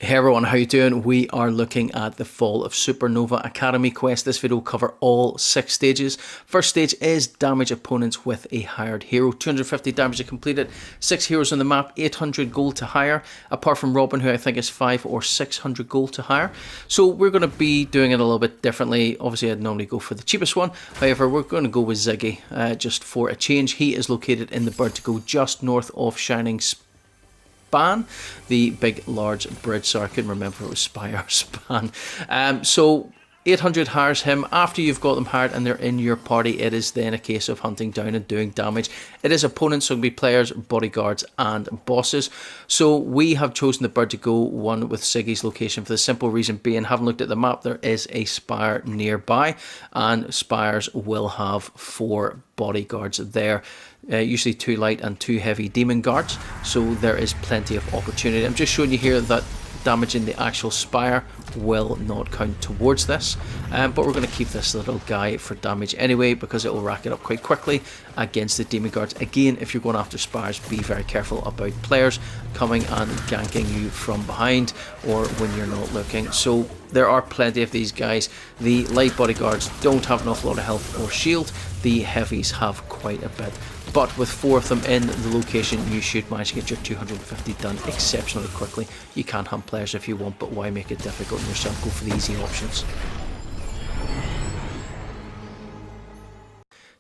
Hey everyone, how you doing? We are looking at the Fall of Supernova Academy quest. This video will cover all 6 stages. First stage is damage opponents with a hired hero. 250 damage to complete it. 6 heroes on the map, 800 gold to hire. Apart from Robin, who I think is 500 or 600 gold to hire. So we're going to be doing it a little bit differently. Obviously, I'd normally go for the cheapest one. However, we're going to go with Ziggy just for a change. He is located in the Bird to Go just north of Shining Spire. The big large bridge, so I couldn't remember if it was Spire or Span. So 800 hires him. After you've got them hired and they're in your party, it is then a case of hunting down and doing damage. It is opponents, so it'll be players, bodyguards and bosses. So we have chosen the Bird to Go one with Siggy's location for the simple reason being, having looked at the map, there is a Spire nearby and Spires will have 4 bodyguards there. Usually 2 light and 2 heavy demon guards, so there is plenty of opportunity. I'm just showing you here that damaging the actual Spire will not count towards this, but we're going to keep this little guy for damage anyway because it will rack it up quite quickly against the demon guards. Again, if you're going after Spires, be very careful about players coming and ganking you from behind or when you're not looking. So there are plenty of these guys. The light bodyguards don't have an awful lot of health or shield. The heavies have quite a bit. But with 4 of them in the location, you should manage to get your 250 done exceptionally quickly. You can hunt players if you want, but why make it difficult on yourself? Go for the easy options.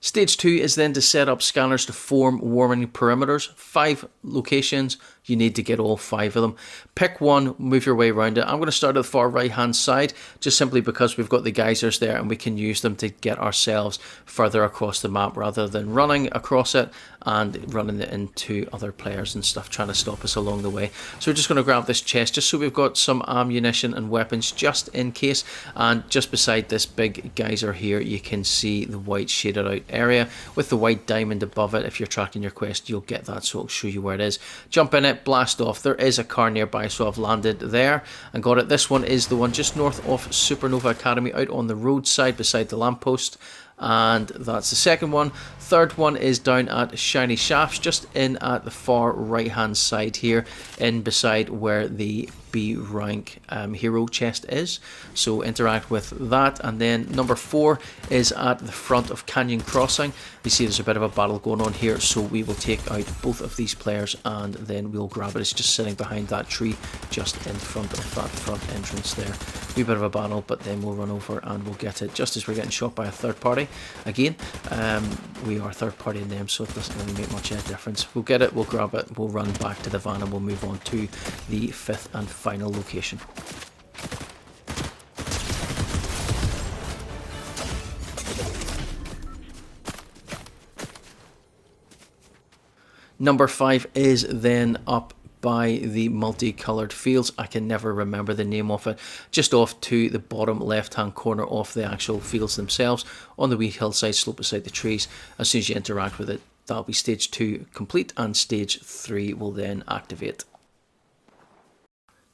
Stage 2 is then to set up scanners to form warming perimeters. 5 locations, you need to get all 5 of them. Pick one, move your way around it. I'm going to start at the far right hand side, just simply because we've got the geysers there and we can use them to get ourselves further across the map rather than running across it and running it into other players and stuff trying to stop us along the way. So we're just going to grab this chest just so we've got some ammunition and weapons just in case. And just beside this big geyser here, you can see the white shaded out area with the white diamond above it. If you're tracking your quest, you'll get that, so I'll show you where it is. Jump in it, blast off. There is a car nearby, so I've landed there and got it. This one is the one just north of Supernova Academy, out on the roadside beside the lamppost. And that's the second one. Third one is down at Shiny Shafts, just in at the far right hand side here, in beside where the B rank hero chest is. So interact with that. And then number 4 is at the front of Canyon Crossing. You see there's a bit of a battle going on here, so we will take out both of these players and then we'll grab it. It's just sitting behind that tree just in front of that front entrance there. Wee bit of a battle, but then we'll run over and we'll get it just as we're getting shot by a third party. Again, we are third party in them, so it doesn't really make much of a difference. We'll get it, we'll grab it, we'll run back to the van and we'll move on to the 5th and final location. Number 5 is then up by the multicolored fields. I can never remember the name of it. Just off to the bottom left hand corner of the actual fields themselves on the wee hillside slope beside the trees. As soon as you interact with it, that'll be stage 2 complete and stage 3 will then activate.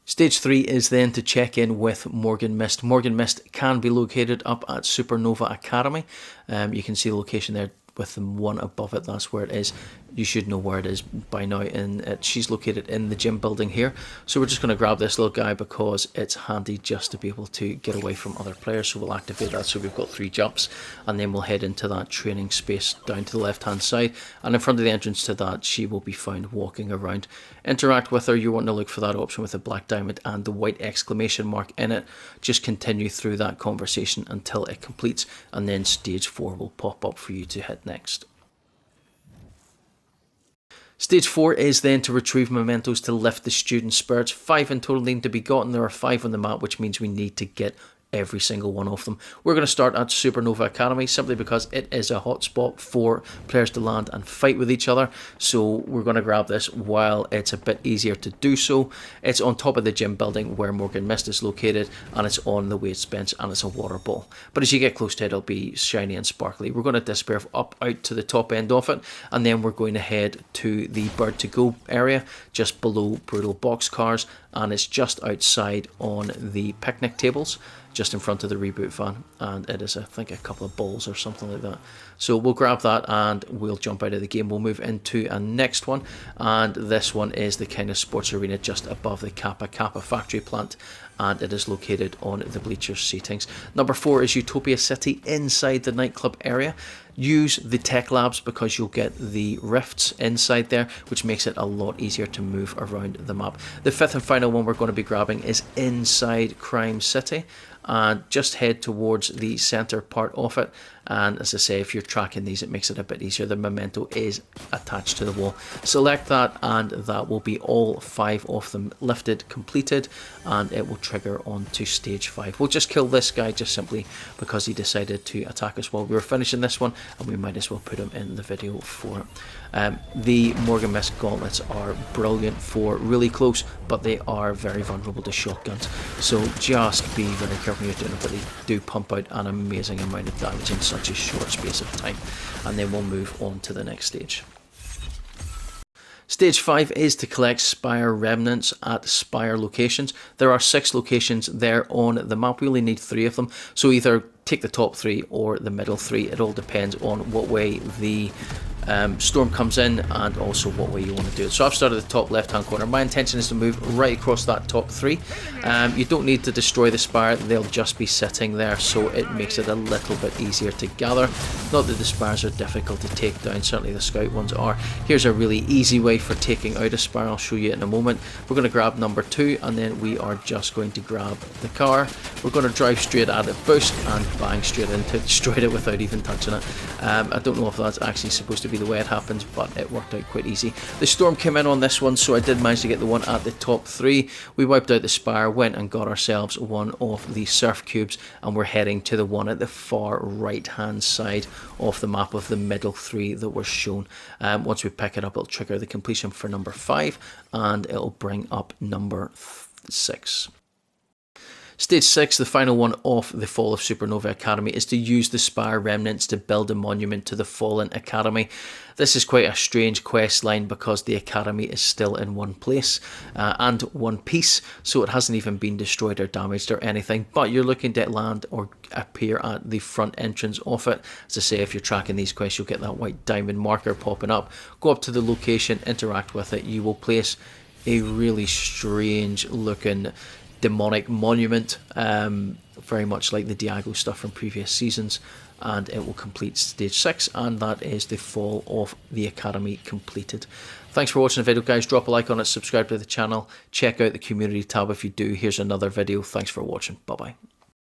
Stage 3 is then to check in with Morgan Myst. Morgan Myst can be located up at Supernova Academy. You can see the location there with the one above it, that's where it is. You should know where it is by now, and she's located in the gym building here. So we're just going to grab this little guy because it's handy just to be able to get away from other players. So we'll activate that, so we've got 3 jumps, and then we'll head into that training space down to the left hand side, and in front of the entrance to that she will be found walking around. Interact with her. You want to look for that option with the black diamond and the white exclamation mark in it. Just continue through that conversation until it completes, and then stage 4 will pop up for you to hit next. Stage 4 is then to retrieve mementos to lift the student spirits. 5 in total need to be gotten. There are 5 on the map, which means we need to get every single one of them. We're going to start at Supernova Academy simply because it is a hot spot for players to land and fight with each other. So we're going to grab this while it's a bit easier to do so. It's on top of the gym building where Morgan Myst is located, and it's on the weights bench and it's a water ball. But as you get close to it, it'll be shiny and sparkly. We're going to disappear up out to the top end of it, and then we're going to head to the Bird to Go area just below Brutal Boxcars, and it's just outside on the picnic tables. just in front of the reboot van, and it is, I think, a couple of balls or something like that. So we'll grab that and we'll jump out of the game. We'll move into a next one, and this one is the kind of sports arena just above the Kappa factory plant, and it is located on the bleachers seatings. Number 4 is Utopia City inside the nightclub area. Use the tech labs because you'll get the rifts inside there, which makes it a lot easier to move around the map. The 5th and final one we're going to be grabbing is inside Crime City, and just head towards the center part of it. And as I say, if you're tracking these, it makes it a bit easier. The memento is attached to the wall. Select that, and that will be all 5 of them lifted, completed, and it will trigger onto stage 5. We'll just kill this guy just simply because he decided to attack us while we were finishing this one, and we might as well put him in the video for it. The Morgan Myst gauntlets are brilliant for really close, but they are very vulnerable to shotguns. So just be very careful when you're doing it, but they do pump out an amazing amount of damage in such a short space of time. And then we'll move on to the next stage. Stage 5 is to collect Spire remnants at Spire locations. There are 6 locations there on the map. We only need 3 of them, so either take the top 3 or the middle 3. It all depends on what way the storm comes in and also what way you want to do it. So I've started at the top left hand corner. My intention is to move right across that top 3. You don't need to destroy the Spire, they'll just be sitting there, so it makes it a little bit easier to gather. Not that the Spires are difficult to take down, certainly the scout ones are. Here's a really easy way for taking out a Spire, I'll show you in a moment. We're going to grab number 2, and then we are just going to grab the car. We're going to drive straight at it, boost, and bang straight into it, destroyed it without even touching it. I don't know if that's actually supposed to be the way it happens, but it worked out quite easy. The storm came in on this one, so I did manage to get the one at the top 3. We wiped out the Spire, went and got ourselves one of the surf cubes, and we're heading to the one at the far right hand side of the map of the middle 3 that were shown. Once we pick it up, it'll trigger the completion for number 5, and it'll bring up number 6. Stage 6, the final one of the Fall of Supernova Academy, is to use the Spire remnants to build a monument to the fallen Academy. This is quite a strange quest line because the Academy is still in one place and one piece, so it hasn't even been destroyed or damaged or anything, but you're looking to land or appear at the front entrance of it. As I say, if you're tracking these quests, you'll get that white diamond marker popping up. Go up to the location, interact with it. You will place a really strange looking demonic monument, very much like the Diago stuff from previous seasons, and it will complete stage 6, and that is the Fall of the Academy completed. Thanks for watching the video, guys. Drop a like on it, subscribe to the channel, check out the community tab if you do. Here's another video. Thanks for watching. Bye bye.